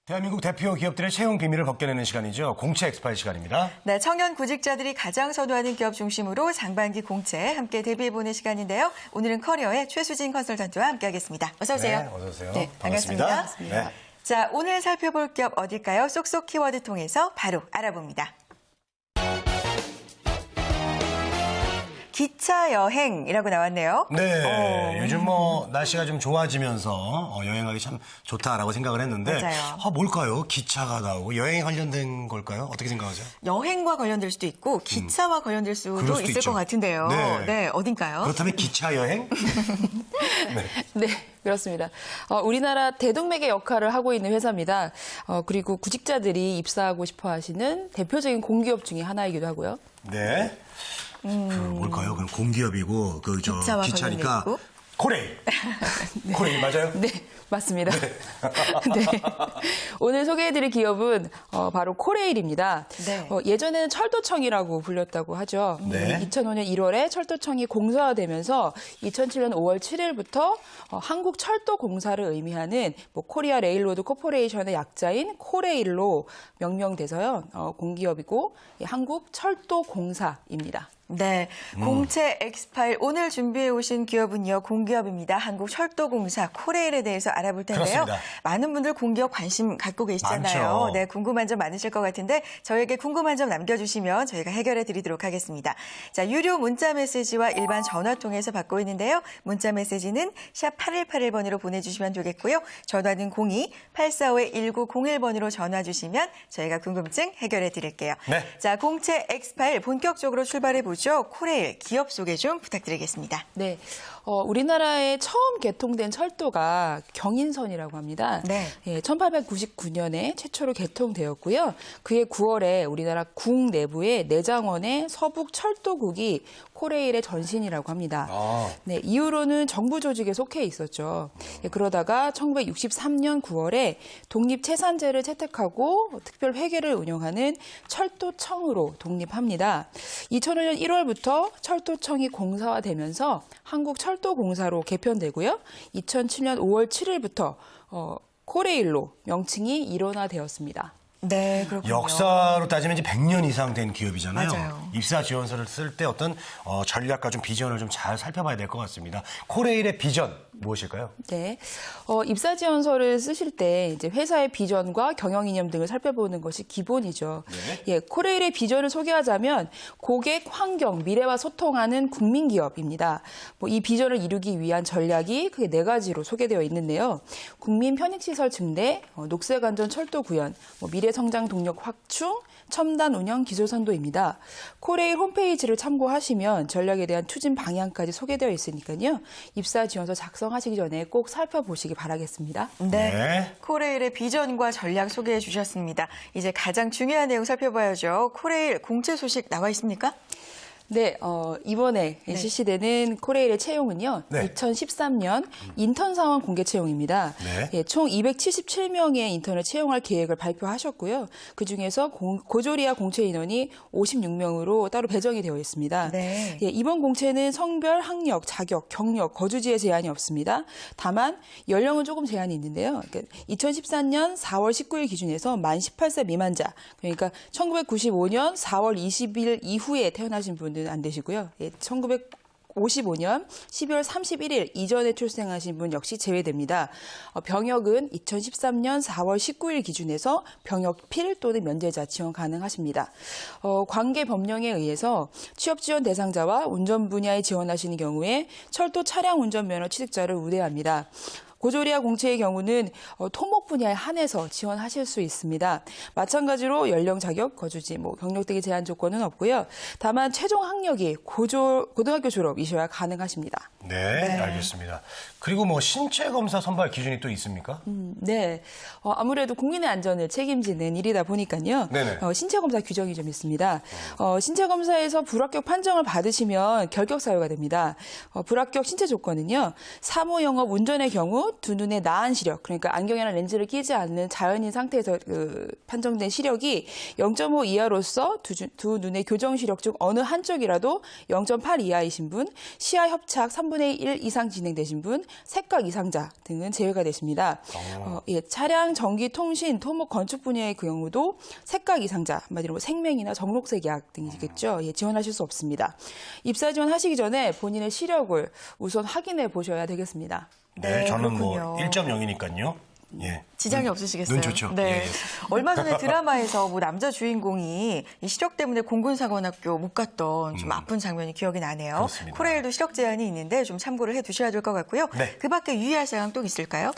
대한민국 대표 기업들의 채용 비밀을 벗겨내는 시간이죠. 공채 엑스파일 시간입니다. 네, 청년 구직자들이 가장 선호하는 기업 중심으로 상반기 공채 함께 대비해보는 시간인데요. 오늘은 커리어의 최수진 컨설턴트와 함께하겠습니다. 어서 오세요. 네, 어서 오세요. 네, 반갑습니다. 네. 자, 오늘 살펴볼 기업 어딜까요? 쏙쏙 키워드 통해서 바로 알아봅니다. 기차 여행이라고 나왔네요. 네, 요즘 뭐 날씨가 좀 좋아지면서 여행하기 참 좋다라고 생각을 했는데 맞아요. 뭘까요? 기차가 나오고 여행에 관련된 걸까요? 어떻게 생각하세요? 여행과 관련될 수도 있고 기차와 관련될 수도 그럴 수도 있을 있죠. 것 같은데요. 네. 어딘가요? 그렇다면 기차 여행? 네, 그렇습니다. 우리나라 대동맥의 역할을 하고 있는 회사입니다. 그리고 구직자들이 입사하고 싶어 하시는 대표적인 공기업 중에 하나이기도 하고요. 네. 뭘까요? 그럼 공기업이고 기차와 기차니까 관련돼 있고. 코레일. 코레일 맞아요? 네, 맞습니다. 네. 오늘 소개해드릴 기업은 바로 코레일입니다. 네. 예전에는 철도청이라고 불렸다고 하죠. 네. 2005년 1월에 철도청이 공사화되면서 2007년 5월 7일부터 한국철도공사를 의미하는 코리아 레일로드 코퍼레이션의 약자인 코레일로 명명돼서요. 공기업이고 한국철도공사입니다. 네, 공채 엑스파일 오늘 준비해 오신 기업은요, 공기업입니다. 한국철도공사 코레일에 대해서 알아볼 텐데요. 그렇습니다. 많은 분들 공기업 관심 갖고 계시잖아요. 많죠. 네, 궁금한 점 많으실 것 같은데 저에게 궁금한 점 남겨주시면 저희가 해결해 드리도록 하겠습니다. 자, 유료 문자 메시지와 일반 전화 통해서 받고 있는데요. 문자 메시지는 샵 8181번으로 보내주시면 되겠고요. 전화는 02-845-1901번으로 전화 주시면 저희가 궁금증 해결해 드릴게요. 네. 자, 공채 엑스파일 본격적으로 출발해 보죠. 코레일 기업 소개 좀 부탁드리겠습니다. 네. 우리나라에 처음 개통된 철도가 경인선이라고 합니다. 네. 1899년에 최초로 개통되었고요. 그해 9월에 우리나라 국 내부의 내장원의 서북철도국이 코레일의 전신이라고 합니다. 네, 이후로는 정부 조직에 속해 있었죠. 그러다가 1963년 9월에 독립채산제를 채택하고 특별 회계를 운영하는 철도청으로 독립합니다. 2005년 1월부터 철도청이 공사화되면서 한국철도공사로 개편되고요. 2007년 5월 7일부터 코레일로 명칭이 일원화되었습니다. 네, 그렇군요. 역사로 따지면 이제 100년 이상 된 기업이잖아요. 맞아요. 입사 지원서를 쓸 때 어떤 전략과 좀 비전을 좀 잘 살펴봐야 될 것 같습니다. 코레일의 비전 무엇일까요? 네. 입사 지원서를 쓰실 때 이제 회사의 비전과 경영 이념 등을 살펴보는 것이 기본이죠. 네. 코레일의 비전을 소개하자면 고객, 환경, 미래와 소통하는 국민 기업입니다. 이 비전을 이루기 위한 전략이 크게 4가지로 소개되어 있는데요. 국민 편익 시설 증대, 녹색 안전 철도 구현, 미래 성장 동력 확충, 첨단 운영 기술 선도입니다. 코레일 홈페이지를 참고하시면 전략에 대한 추진 방향까지 소개되어 있으니까요. 입사 지원서 작성하시기 전에 꼭 살펴보시기 바라겠습니다. 네. 코레일의 비전과 전략 소개해 주셨습니다. 이제 가장 중요한 내용 살펴봐야죠. 코레일 공채 소식 나와 있습니까? 네, 이번에 실시되는 코레일의 채용은요, 네. 2013년 인턴 사원 공개 채용입니다. 네. 총 277명의 인턴을 채용할 계획을 발표하셨고요. 그중에서 고조리아 공채 인원이 56명으로 따로 배정이 되어 있습니다. 네. 이번 공채는 성별, 학력, 자격, 경력, 거주지에 제한이 없습니다. 다만 연령은 조금 제한이 있는데요. 2014년 4월 19일 기준에서 만 18세 미만자, 그러니까 1995년 4월 20일 이후에 태어나신 분은 안 되시고요. 1955년 12월 31일 이전에 출생하신 분 역시 제외됩니다. 병역은 2013년 4월 19일 기준에서 병역필 또는 면제자 지원 가능하십니다. 관계 법령에 의해서 취업 지원 대상자와 운전 분야에 지원하시는 경우에 철도 차량 운전면허 취득자를 우대합니다. 고조리아 공채의 경우는 토목 분야에 한해서 지원하실 수 있습니다. 마찬가지로 연령, 자격, 거주지, 경력 등의 제한 조건은 없고요. 다만 최종 학력이 고등학교 졸업이셔야 가능하십니다. 네, 알겠습니다. 그리고 신체 검사 선발 기준이 또 있습니까? 네. 아무래도 국민의 안전을 책임지는 일이다 보니까요. 네네. 신체 검사 규정이 좀 있습니다. 신체 검사에서 불합격 판정을 받으시면 결격 사유가 됩니다. 불합격 신체 조건은요. 사무 영업 운전의 경우 두 눈의 나은 시력, 그러니까 안경이나 렌즈를 끼지 않는 자연인 상태에서 판정된 시력이 0.5 이하로서 두 눈의 교정 시력 중 어느 한쪽이라도 0.8 이하이신 분, 시야 협착 3분의 1 이상 진행되신 분, 색각 이상자 등은 제외가 되십니다. 차량, 전기, 통신, 토목, 건축 분야의 그 경우도 색각 이상자, 한마디로 생명이나 정록색 약 등이겠죠. 지원하실 수 없습니다. 입사 지원하시기 전에 본인의 시력을 우선 확인해 보셔야 되겠습니다. 네, 저는 뭐 그렇군요. 1.0이니까요. 예. 지장이 없으시겠어요? 눈 좋죠. 네. 예, 예. 얼마 전에 드라마에서 뭐 남자 주인공이 이 시력 때문에 공군사관학교 못 갔던 좀 아픈 장면이 기억이 나네요. 그렇습니다. 코레일도 시력 제한이 있는데 좀 참고를 해 두셔야 될 것 같고요. 네. 그 밖에 유의할 사항 또 있을까요?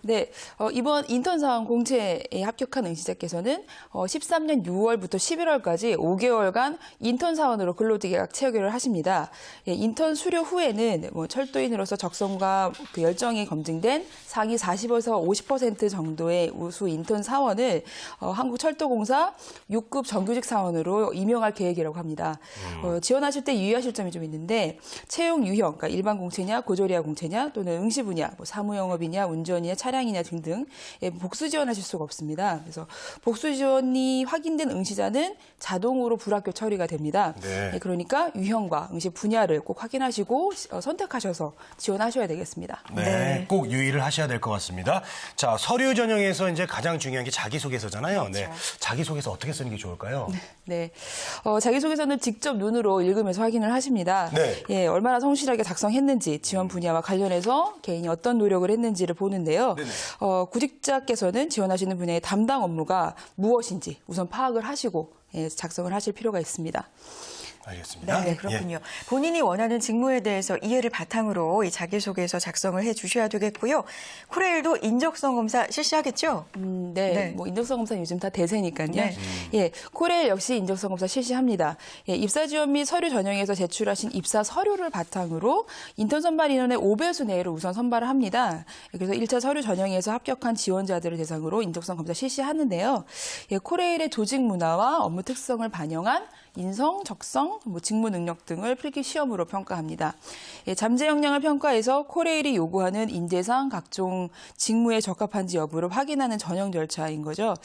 네, 이번 인턴사원 공채에 합격한 응시자께서는 13년 6월부터 11월까지 5개월간 인턴사원으로 근로계약 체결을 하십니다. 인턴 수료 후에는 뭐 철도인으로서 적성과 그 열정이 검증된 상위 40에서 50% 정도의 우수 인턴 사원을 한국철도공사 6급 정규직 사원으로 임용할 계획이라고 합니다. 지원하실 때 유의하실 점이 좀 있는데 채용 유형, 그러니까 일반 공채냐, 고졸이하 공채냐, 또는 응시 분야, 뭐 사무영업이냐, 운전이냐, 차량이냐 등등 복수 지원하실 수가 없습니다. 그래서 복수 지원이 확인된 응시자는 자동으로 불합격 처리가 됩니다. 네. 그러니까 유형과 응시 분야를 꼭 확인하시고 선택하셔서 지원하셔야 되겠습니다. 네, 네. 꼭 유의를 하셔야 될 것 같습니다. 자, 서류 전형에서 이제 가장 중요한 게 자기소개서잖아요. 네. 자기소개서 어떻게 쓰는 게 좋을까요? 네, 자기소개서는 직접 눈으로 읽으면서 확인을 하십니다. 네. 얼마나 성실하게 작성했는지, 지원 분야와 관련해서 개인이 어떤 노력을 했는지를 보는데요. 네네. 구직자께서는 지원하시는 분야의 담당 업무가 무엇인지 우선 파악을 하시고 작성을 하실 필요가 있습니다. 알겠습니다. 네, 그렇군요. 본인이 원하는 직무에 대해서 이해를 바탕으로 이 자기소개서 작성을 해 주셔야 되겠고요. 코레일도 인적성 검사 실시하겠죠? 네. 네. 뭐 인적성 검사 요즘 다 대세니까요. 네. 코레일 역시 인적성 검사 실시합니다. 입사 지원 및 서류 전형에서 제출하신 입사 서류를 바탕으로 인턴 선발 인원의 5배수 내외를 우선 선발을 합니다. 그래서 1차 서류 전형에서 합격한 지원자들을 대상으로 인적성 검사 실시하는데요. 코레일의 조직 문화와 업무 특성을 반영한 인성, 적성, 직무 능력 등을 필기 시험으로 평가합니다. 잠재 역량을 평가해서 코레일이 요구하는 인재상 각종 직무에 적합한지 여부를 확인하는 전형 절차인 거죠.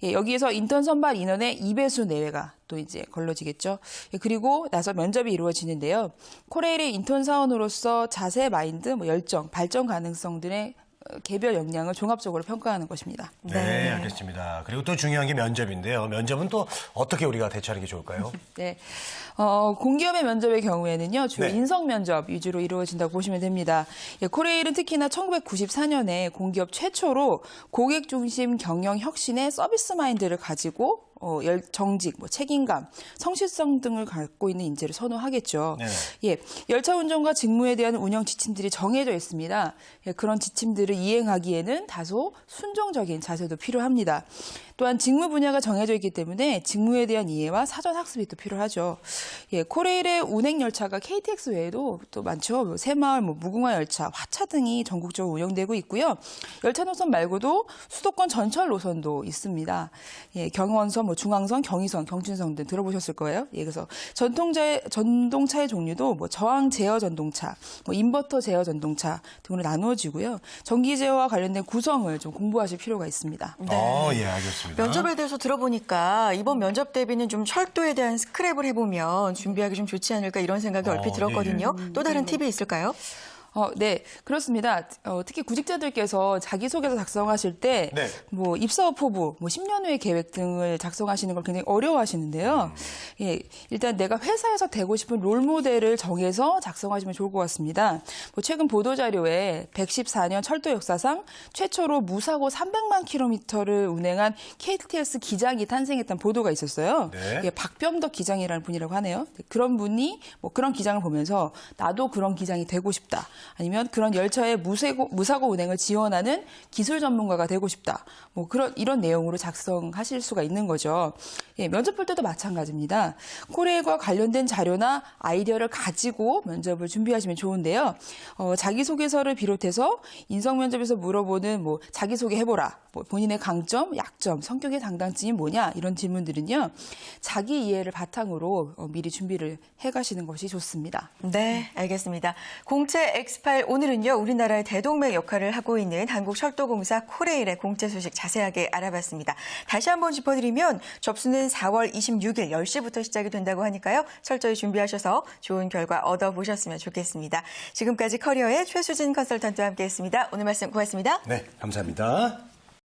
여기에서 인턴 선발 인원의 2배수 내외가 또 이제 걸러지겠죠. 그리고 나서 면접이 이루어지는데요. 코레일의 인턴 사원으로서 자세, 마인드, 열정, 발전 가능성 등의 개별 역량을 종합적으로 평가하는 것입니다. 네, 알겠습니다. 그리고 또 중요한 게 면접인데요. 면접은 또 어떻게 우리가 대처하는 게 좋을까요? 네. 공기업의 면접의 경우에는요, 주로 네. 인성 면접 위주로 이루어진다고 보시면 됩니다. 코레일은 특히나 1994년에 공기업 최초로 고객 중심 경영 혁신의 서비스 마인드를 가지고 정직, 책임감, 성실성 등을 갖고 있는 인재를 선호하겠죠. 네. 열차 운전과 직무에 대한 운영 지침들이 정해져 있습니다. 그런 지침들을 이행하기에는 다소 순종적인 자세도 필요합니다. 또한 직무 분야가 정해져 있기 때문에 직무에 대한 이해와 사전 학습이 또 필요하죠. 코레일의 운행 열차가 KTX 외에도 또 많죠. 새마을, 무궁화 열차, 화차 등이 전국적으로 운영되고 있고요. 열차 노선 말고도 수도권 전철 노선도 있습니다. 경원선, 중앙선, 경의선, 경춘선 등 들어보셨을 거예요. 그래서 전동차의 종류도 저항 제어 전동차, 인버터 제어 전동차 등으로 나누어지고요. 전기 제어와 관련된 구성을 좀 공부하실 필요가 있습니다. 예, 알겠습니다. 면접에 대해서 들어보니까 이번 면접 대비는 좀 철도에 대한 스크랩을 해보면 준비하기 좀 좋지 않을까 이런 생각이 얼핏 들었거든요. 또 다른 팁이 있을까요? 네, 그렇습니다. 특히 구직자들께서 자기소개서 작성하실 때, 네. 입사 후 포부, 10년 후의 계획 등을 작성하시는 걸 굉장히 어려워하시는데요. 일단 내가 회사에서 되고 싶은 롤모델을 정해서 작성하시면 좋을 것 같습니다. 최근 보도자료에 114년 철도 역사상 최초로 무사고 300만 킬로미터를 운행한 KTX 기장이 탄생했다는 보도가 있었어요. 네. 박병덕 기장이라는 분이라고 하네요. 그런 분이 그런 기장을 보면서 나도 그런 기장이 되고 싶다. 아니면 그런 열차의 무사고 운행을 지원하는 기술 전문가가 되고 싶다. 이런 내용으로 작성하실 수가 있는 거죠. 면접 볼 때도 마찬가지입니다. 코레일과 관련된 자료나 아이디어를 가지고 면접을 준비하시면 좋은데요. 자기소개서를 비롯해서 인성 면접에서 물어보는 자기소개 해보라. 본인의 강점, 약점, 성격의 장단점이 뭐냐 이런 질문들은요. 자기 이해를 바탕으로 미리 준비를 해가시는 것이 좋습니다. 네, 알겠습니다. 공채 엑스파일 오늘은요, 우리나라의 대동맥 역할을 하고 있는 한국철도공사 코레일의 공채 소식 자세하게 알아봤습니다. 다시 한번 짚어드리면 접수는 4월 26일 10시부터 시작이 된다고 하니까요. 철저히 준비하셔서 좋은 결과 얻어보셨으면 좋겠습니다. 지금까지 커리어의 최수진 컨설턴트와 함께했습니다. 오늘 말씀 고맙습니다. 네, 감사합니다.